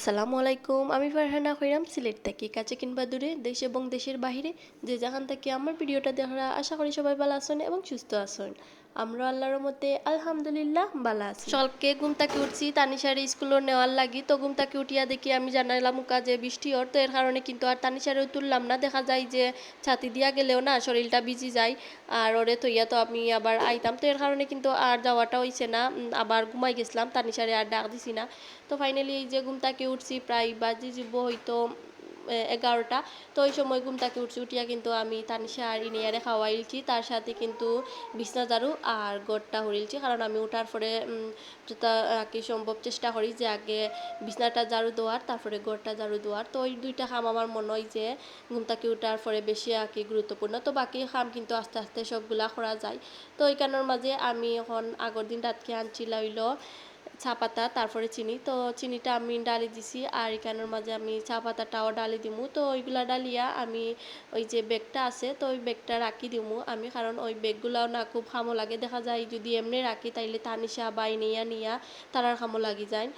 আসসালামু আলাইকুম, আমি ফারহানা খৈরাম সিলেট থেকে। কাছে কিংবা দূরে, দেশ এবং দেশের বাহিরে যে যেখান থেকে আমার ভিডিওটা দেখারা, আশা করি সবাই ভালো আছেন এবং সুস্থ আছেন। আমরা আল্লাহর মতে আলহামদুলিল্লাহ ভালো আছি। সকালকে ঘুম থেকে উঠছি তানিশার স্কুলে নেওয়ার লাগি, তো ঘুম থেকে উঠিয়া দেখি আমি জানালাম মুখা যে বৃষ্টি হর, তো এর কারণে কিন্তু আর তানিশারেও তুললাম না। দেখা যায় যে ছাতি দিয়া গেলেও না শরীরটা ভিজি যায়, আর ওরে থইয়া তো আমি আবার আইতাম, তো এর কারণে কিন্তু আর যাওয়াটা হইছে না। আবার ঘুমাই গেছিলাম, তানিশারে আর ডাক দিছি না। তো ফাইনালি এই যে ঘুম থেকে উঠছি প্রায় বাজে যাব হয়তো 11টা। তো ওই সময় ঘুম থেকে উঠছি, উঠিয়া কিন্তু আমি তানিশা আর ইনিয়ারে খাওয়াইলছি, তার সাথে কিন্তু বিছনা ঝাড়ু আর গড়টা হরিলছি, কারণ আমি উঠার পরে যেটা কি সম্ভব চেষ্টা করি যে আগে বিছনাটা ঝাড়ু দেওয়ার, তারপরে গড়টা ঝাড়ু দেওয়ার। তো ওই দুইটা কাম আমার মনে হয় যে ঘুম থেকে উঠার পরে বেশি আর কি গুরুত্বপূর্ণ। তো বাকি কাম কিন্তু আস্তে আস্তে সবগুলা করা যায়। তো ওইখানের মাঝে আমি এখন আগের দিন রাতকে আনছিলা হইলো চা পাতা, তারপরে চিনি। তো চিনিটা আমি ডালি দিছি, আর এখানের মাঝে আমি চা পাতাটাও ডালি দিমু। তো ওইগুলা ডালিয়া আমি ওই যে ব্যাগটা আছে, তো ওই ব্যাগটা রাখি দিমু আমি, কারণ ওই ব্যাগগুলাও না খুব খামো লাগে। দেখা যায় যদি এমনি রাখি তাইলে তানিশা বা ইনিয়া নিয়া তারার খামো লাগি যায়।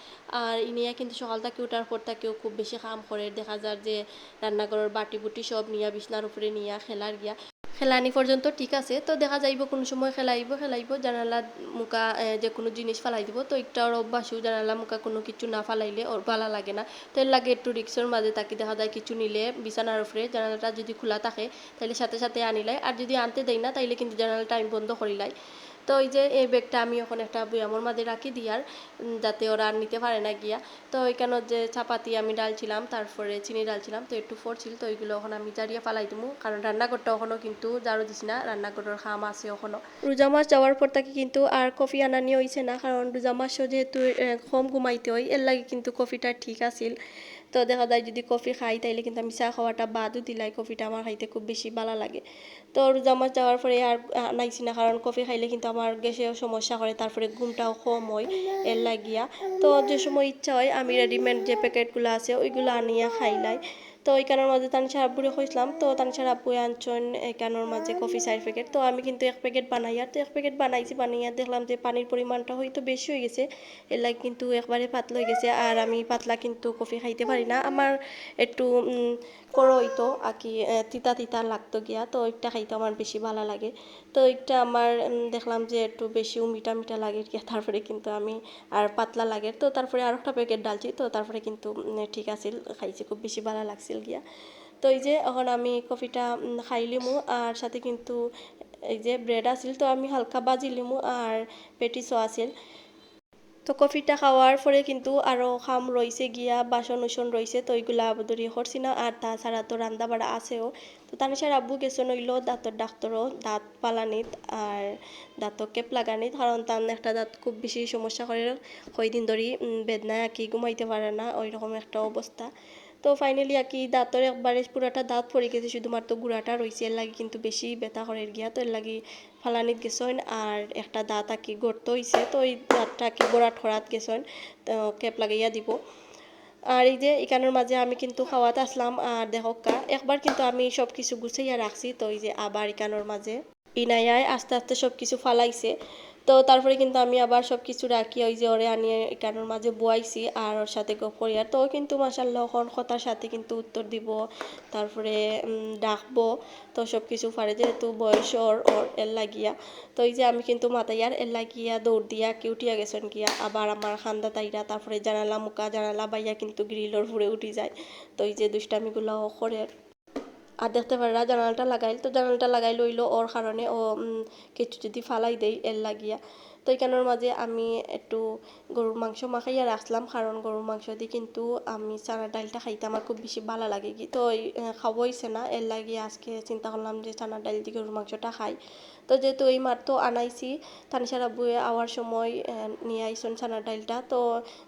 আর ইনিয়া কিন্তু সকাল থেকে উঠার পর থেকেও খুব বেশি কাম করে, দেখা যায় যে রান্নাঘরের বাটি বুটি সব নিয়া বিছনার উপরে নিয়া খেলার গিয়া খেলানি পর্যন্ত ঠিক আছে। তো দেখা যাইব কোনো সময় খেলাইব জানালা মুখা যে কোনো জিনিস ফালাই দিব, তো একটা ওর অভ্যাসও জানালা মুখা কোনো কিছু না ফালাইলে ওর ভালো লাগে না। তো এর লাগে একটু রিক্সের মাঝে তাকে দেখা যায় কিছু নিলে বিছানার উপরে জানালাটা যদি খোলা থাকে তাহলে সাথে সাথে আনিলাই, আর যদি আনতে দেয় না তাইলে কিন্তু জানালাটা আমি বন্ধ করিলাই। তো ওই যে এই ব্যাগটা আমি এখন একটা বয়ামর মাঝে রাখি দিয়ার, যাতে ওরা আর নিতে পারে না গিয়া। তো ওইখানে যে চাপাতি আমি ডালছিলাম, তারপরে চিনি ডালছিলাম, তো একটু ফোরছিল, তো ওইগুলো এখন আমি জারিয়া ফালাই দিমু, কারণ রান্নাঘরটা এখনও কিন্তু জারু দিস না, রান্নাঘরের খাম আছে এখনও। রোজা মাস যাওয়ার পর থেকে কিন্তু আর কফি আনানি হয়েছে না, কারণ রোজা মাসও যেহেতু কম ঘুমাইতে হয়, এর লাগে কিন্তু কফিটা ঠিক আছিল। তো দেখা যায় যদি কফি খাই তাইলে কিন্তু আমি চা খাওয়াটা বাদও দিলাই, কফিটা আমার খাইতে খুব বেশি ভালো লাগে। তো রোজা মাস যাওয়ার পরে আর আনাইছি না, কারণ কফি খাইলে কিন্তু আমার গ্যাসেও সমস্যা করে, তারপরে ঘুমটাও কম হয় এর লাগিয়া। তো যে সময় ইচ্ছা হয় আমি রেডিমেড যে প্যাকেটগুলো আছে ওইগুলো আনিয়া খাইলাই। তো ওইখানের মাঝে তানসার আব্বুরে কইছিলাম, তো তানসার আব্বু আনছেন এখানোর মাঝে কফি 4 প্যাকেট। তো আমি কিন্তু 1 প্যাকেট বানাই, আর তো 1 প্যাকেট বানাইছি, বানিয়ে দেখলাম যে পানির পরিমাণটা হয়তো বেশি হয়ে গেছে, এর লাগে কিন্তু একবারে পাতলা হয়ে গেছে। আর আমি পাতলা কিন্তু কফি খাইতে পারি না, আমার একটু করো হইতো আর কি তিতা তিতা লাগতো গিয়া, তো ওইটা খাইতে আমার বেশি ভালো লাগে। তো ওইটা আমার দেখলাম যে একটু বেশি মিঠা মিঠা লাগে গিয়া, তারপরে কিন্তু আমি আর পাতলা লাগে, তো তারপরে আর একটা প্যাকেট ডালছি, তো তারপরে কিন্তু ঠিক আছিল, খাইছি খুব বেশি ভালো লাগছিল গিয়া। তো এই যে এখন আমি কফিটা খাইলিমু, আর সাথে কিন্তু এই যে ব্রেড আছিল, তো আমি হালকা বাজিলিমু, আর পেটিসও আছিল। তো কফিটা খাওয়ার পরে কিন্তু আরও খাম রয়েছে গিয়া, বাসন উসন রয়েছে, তো ওইগুলা আবদরি করছি না। আর তাছাড়া তো রান্না বাড়া আছেও। তো তানিশার আব্বু গেছেন হইল দাঁতর ডাক্তারও, দাঁত পালানিত আর দাঁতও কেপ লাগানিত, কারণ তার একটা দাঁত খুব বেশি সমস্যা করে, কয়দিন ধরে বেদনায় আর কি ঘুমাইতে পারে না, ওই রকম একটা অবস্থা। তো ফাইনালি আর কি দাঁতর একবারে পুরাটা দাঁত পড়ে গেছে, শুধুমাত্র গুঁড়াটা রয়েছে, এর লাগে কিন্তু বেশি ব্যথা করে গিয়া, তো এর লাগে ফালানিত গেছেন। আর একটা দাঁত আর কি গড়তে হয়েছে, তো ওই দাঁতটা কি গোড়াত খরাত গেছেন, তো কেপ লাগাইয়া দিব। আর এই যে এখানের মাঝে আমি কিন্তু খাওয়াতে আসলাম, আর দেখকা একবার কিন্তু আমি সব কিছু গুছাইয়া রাখছি, তো এই যে আবার এখানোর মাঝে ইনায়ায় আস্তে আস্তে সব কিছু ফালাইছে। তো তারপরে কিন্তু আমি আবার সব কিছু রাখি ওই যে ওরে আনিয়ে এখানোর মাঝে বুয়াইছি, আর ওর সাথে গপ করি, আর তো কিন্তু মাসাল্লাহ এখন কথার সাথে কিন্তু উত্তর দিব, তারপরে ডাকবো। তো সব কিছু পারে, যেহেতু বয়স ওর ওর এর লাগিয়া। তো এই যে আমি কিন্তু মাতাইয়ার এর লাগিয়া দৌড় দিয়া কি উঠিয়া গেছেন গিয়া, আবার আমার খান্দা তাইরা, তারপরে জানালা মুখা জানালা বাইয়া কিন্তু গ্রিলর ফুড়ে উঠি যায়। তো এই যে দুষ্টামিগুলো করে, আর দেখতে পারা জানালাটা লাগাইল, তো জানালাটা লাগাই লইলো ওর কারণে ও কিছু যদি ফালাই দেই এর লাগিয়া। তো এখানের মাঝে আমি একটু গরুর মাংস মাখাইয়া রাখলাম, কারণ গরুর মাংস দিয়ে কিন্তু আমি চানা ডালটা খাইতে আমার খুব বেশি ভালো লাগে কি, তো খাবো হইছে না, এর লাগিয়ে আজকে চিন্তা করলাম যে চানা ডাল দিয়ে গরুর মাংসটা খাই। তো যেহেতু এই মাত্র আনাইছি, তানিশার আব্বুয়ে আওয়ার সময় নিয়ে আইসন চানা ডালটা, তো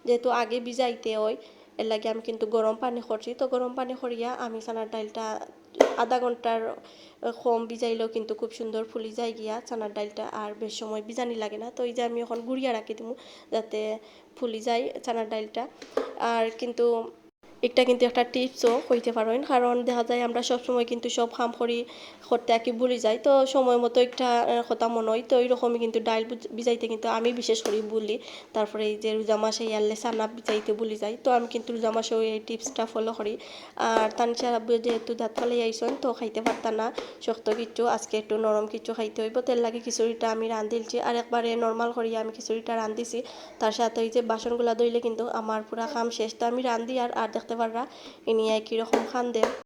যেহেতু আগে ভিজাইতে হয় এর লাগে আমি কিন্তু গরম পানি করছি। তো গরম পানি করিয়া আমি চানার ডালটা আধা ঘন্টার কম ভিজাইলেও কিন্তু খুব সুন্দর ফুলি যায় গিয়া চানার ডালটা, আর বেশ সময় ভিজানি লাগে না। তো এই যে আমি এখন গুড়িয়া রাখি দিব যাতে ফুলি যায় চানার ডালটা। আর কিন্তু এটা কিন্তু একটা টিপসও কইতে পারেন, কারণ দেখা যায় আমরা সবসময় কিন্তু সব কাম করতে আরকি ভুলে যাই। তো সময় মতো একটা কথা মনে হয়। তো এইরকমই কিন্তু ডাইল ভিজাইতে কিন্তু আমি বিশেষ করে ভুলি। তারপরে এই যে রোজা মাসে ইয়ারলে চানা ভিজাইতে ভুলে যাই। তো আমি কিন্তু রোজা মাসেও এই টিপসটা ফলো করি। আর তানসার আব্বু যেহেতু দাঁত ফালাই আইসন তো খাইতে পারতা না শক্ত কিছু, আজকে একটু নরম কিছু খাইতে হইব। তেল লাগে খিচুড়িটা আমি রাঁধিলছি আর একবারে নর্মাল করিয়া আমি খিচুড়িটা রাঁধিছি। তার সাথে ওই যে বাসনগুলা ধুইলে কিন্তু আমার পুরা কাম শেষ। তো আমি রাঁধি আর দেখতে পাররা ইনি একই রকম খান দেয়।